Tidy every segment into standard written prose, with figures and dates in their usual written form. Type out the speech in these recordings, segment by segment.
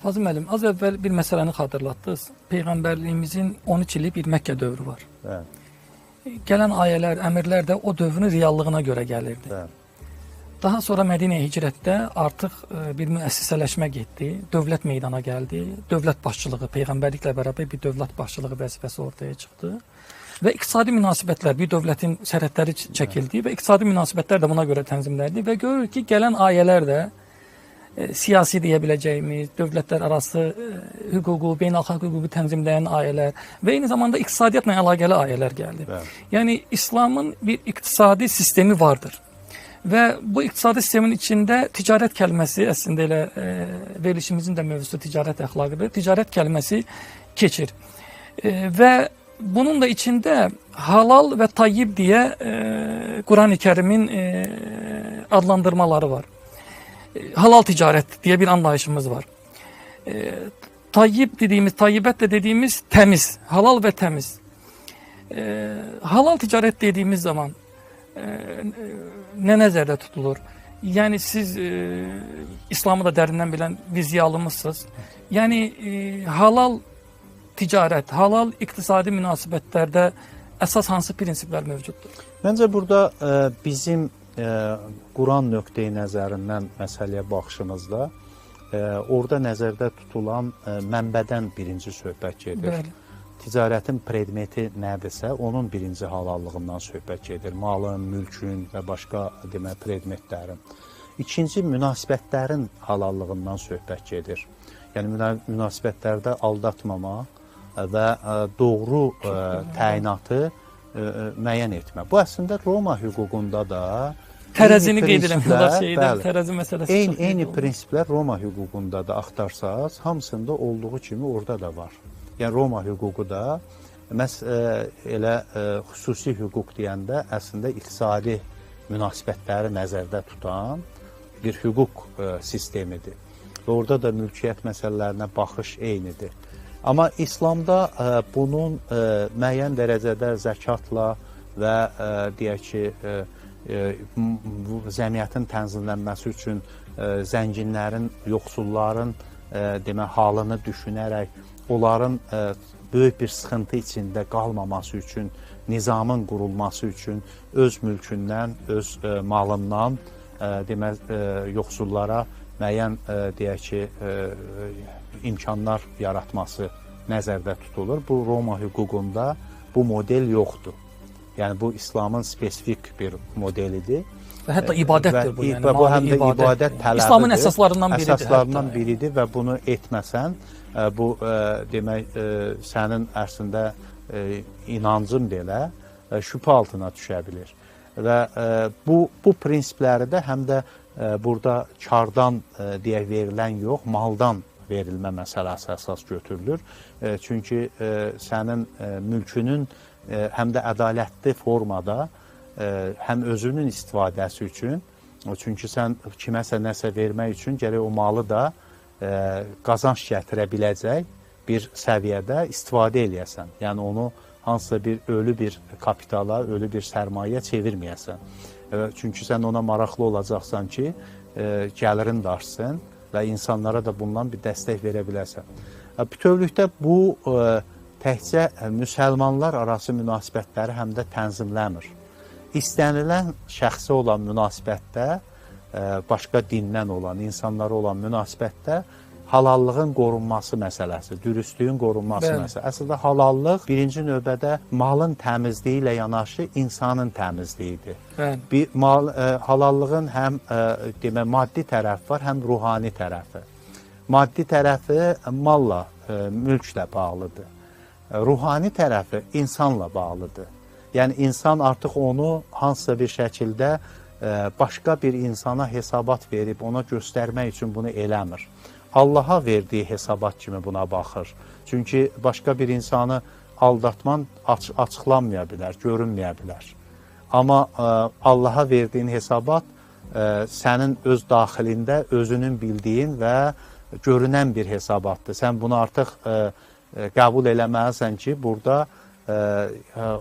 Fazıl müəllim, az əvvəl bir məsələni xatırlatdınız. Peyğəmbərliyimizin 13 illik bir Məkkə dövrü var. Bəli, Gələn ayələr, əmrlər də o dövrün reallığına görə gəlirdi. bəli, Daha sonra Mədinəyə hicrətdə artıq bir müəssisələşmə getdi, dövlət meydana gəldi, dövlət başçılığı, peyğəmbərliklə bərabər bir dövlət başçılığı vəzifəsi ortaya çıxdı. Və iqtisadi münasibətlər, bir dövlətin sərhədləri çəkildi və iqtisadi münasibətlər də buna görə tənzimləndi və görürük ki, gələn ayələr də siyasi deyə biləcəyimiz, dövlətlər arası hüququ, beynəlxalq hüququ tənzimləyən ayələr və eyni zamanda iqtisadiyyatla əlaqəli ayələr gəldi. Bəli. Yəni İslamın bir iqtisadi sistemi vardır. Və bu iqtisadi sistemin içində ticarət kəlməsi, əslində elə verilişimizin də mövzusu ticarət əxlaqıdır. Ticarət kəlməsi keçir. Və bunun da içində halal və tayyib deyə Quran-ı Kərimin adlandırmaları var. Halal ticarət deyə bir anlayışımız var. Tayyib dediğimiz, tayyibət də dediyimiz təmiz, halal və təmiz. Halal ticarət dediyimiz zaman nə nəzərdə tutulur? Yəni siz İslamı da dərindən bilən bir ziyalımızsınız. Yəni halal ticarət, halal iqtisadi münasibətlərdə əsas hansı prinsiplər mövcuddur? Məncə burada bizim Quran nöqteyi nəzərindən məsələyə baxışımızda orada nəzərdə tutulan mənbədən birinci söhbət gedir. Bəli. Ticarətin predmeti nədirsə, onun birinci halallığından söhbət gedir. Malın, mülkün və başqa predmetlərin. İkinci, münasibətlərin halallığından söhbət gedir. Yəni, münasibətlərdə aldatmama və doğru təyinatı müəyyən etmə. Bu, əslində, Roma hüququnda da Tərəzini qeyd edirəm, tərəzi məsələsi eyni prinsiplər Roma hüququnda da axtarsaz, hamısında olduğu kimi orada da var. Yəni, Roma hüququ da elə xüsusi hüquq deyəndə əslində iqtisadi münasibətləri nəzərdə tutan bir hüquq sistemidir. Və orada da mülkiyyət məsələlərinə baxış eynidir. Amma İslamda bunun müəyyən dərəcədə zəkatla və deyək ki, cəmiyyətin tənzimlənməsi üçün zənginlərin, yoxsulların halını düşünərək, onların böyük bir sıxıntı içində qalmaması üçün, nizamın qurulması üçün öz mülkündən, öz malından yoxsullara müəyyən deyək ki, imkanlar yaratması nəzərdə tutulur. Bu, Roma hüququnda bu model yoxdur. Yəni, bu, İslamın spesifik bir modelidir. Və hətta ibadətdir bu. Yəni, bu, həm də ibadət tələbidir. İslamın əsaslarından biridir. Əsaslarından biridir və bunu etməsən, bu, demək, sənin ərsində inancın belə şübhə altına düşə bilir. Və bu prinsipləri də həm də burada kardan deyək verilən yox, maldan verilmə məsələsi əsas götürülür. Çünki sənin mülkünün həm də ədalətli formada həm özünün istifadəsi üçün, çünki sən kiməsə nəsə vermək üçün gərək o malı da qazanc gətirə biləcək bir səviyyədə istifadə eləyəsən. Yəni, onu hansısa bir ölü bir kapitala, ölü bir sərmayə çevirməyəsən. Çünki sən ona maraqlı olacaqsan ki, gəlirin də artsın və insanlara da bundan bir dəstək verə biləsən. Bütövlükdə bu təkcə müsəlmanlar arası münasibətləri həm də tənzimləmir. İstənilən şəxsə olan münasibətdə, başqa dindən olan, insanlara olan münasibətdə halallığın qorunması məsələsi, dürüstlüyün qorunması məsələsi. Əslində, halallıq birinci növbədə malın təmizliyi ilə yanaşı insanın təmizliyidir. Halallığın həm maddi tərəfi var, həm ruhani tərəfi. Maddi tərəfi malla, mülklə bağlıdır. Ruhani tərəfi insanla bağlıdır. Yəni, insan artıq onu hansısa bir şəkildə başqa bir insana hesabat verib, ona göstərmək üçün bunu eləmir. Allaha verdiyi hesabat kimi buna baxır. Çünki başqa bir insanı aldatman açıqlanmaya bilər, görünməyə bilər. Amma Allaha verdiyin hesabat sənin öz daxilində özünün bildiyin və görünən bir hesabatdır. Sən bunu artıq qəbul eləməlisən ki, burada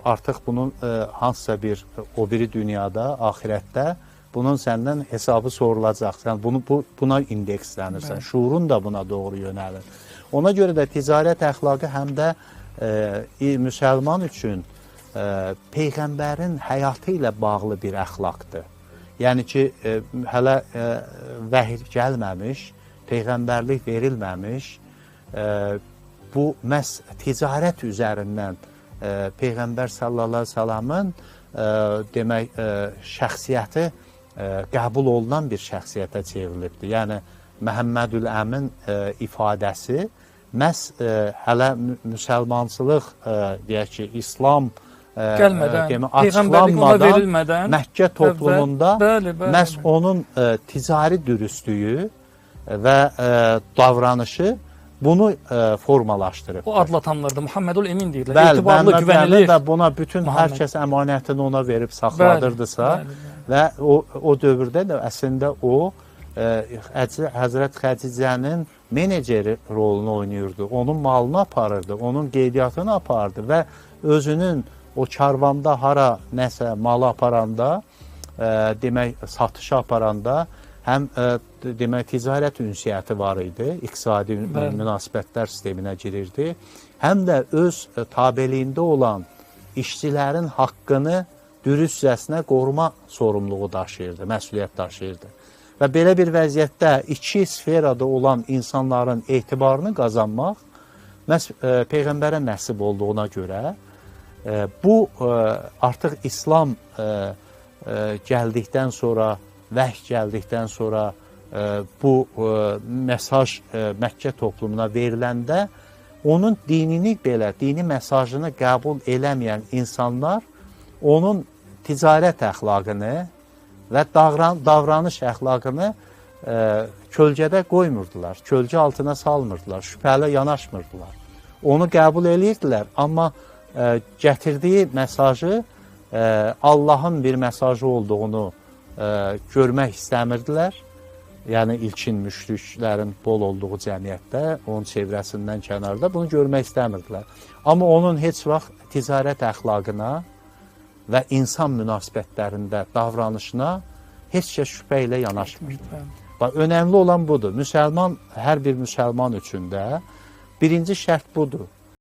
artıq bunun hansısa bir o biri dünyada, axirətdə bunun səndən hesabı sorulacaq. Sən buna indekslənirsən. Şuurun da buna doğru yönəlir. Ona görə də ticarət əxlaqı həm də müsəlman üçün Peyğəmbərin həyatı ilə bağlı bir əxlaqdır. Yəni ki, hələ vəhy gəlməmiş, Peyğəmbərlik verilməmiş, bu məhz ticarət üzərindən Peyğəmbər sallallahu əleyhi və səlləmin demək şəxsiyyəti qəbul olunan bir şəxsiyyətə çevrilibdir. Yəni Məhəmmədül Əmin ifadəsi məhz hələ müsəlmançılıq deyək ki, İslam açıqlanmadan Məkkə toplumunda məhz onun ticari dürüstlüyü və davranışı bunu formalaşdırıb. O adlatanlar da Muhammedul Emin deyirlər. Bəli, etibarlı, güvenilir. Və buna bütün hər kəs əmanətini ona verib saxladırdısa və o dövrdə də əslində o Həzrət Xədicənin meneceri rolunu oynayırdı. Onun malını aparırdı, onun qeydiyyatını aparırdı və özünün o karvanda hara nəsə malı aparanda, demək satışa aparanda həm demək ticarət ünsiyyəti var idi, iqtisadi münasibətlər sisteminə girirdi, həm də öz tabeliyində olan işçilərin haqqını dürüstcəsinə qoruma sorumluluğu daşıyırdı, məsuliyyət daşıyırdı. Və belə bir vəziyyətdə iki sferada olan insanların etibarını qazanmaq məhz Peyğəmbərə nəsib olduğuna görə bu artıq İslam gəldikdən sonra, vəhy gəldikdən sonra bu mesaj Məkkə toplumuna veriləndə onun dinini belə, dini mesajını qəbul eləməyən insanlar onun ticarət əxlaqını və davranış əxlaqını kölgədə qoymurdular, kölgə altına salmırdılar, şübhələ yanaşmırdılar. Onu qəbul edirdilər, amma gətirdiyi mesajı Allahın bir mesajı olduğunu görmək istəmirdilər. Yəni ilkin müşriklərin bol olduğu cəmiyyətdə, onun çevrəsindən kənarda bunu görmək istəmirdilər. Amma onun heç vaxt ticarət əxlaqına və insan münasibətlərində davranışına heç kəs şübhə ilə yanaşmırdı. Önəmli olan budur. Müsəlman, hər bir müsəlman üçün də birinci şərt budur.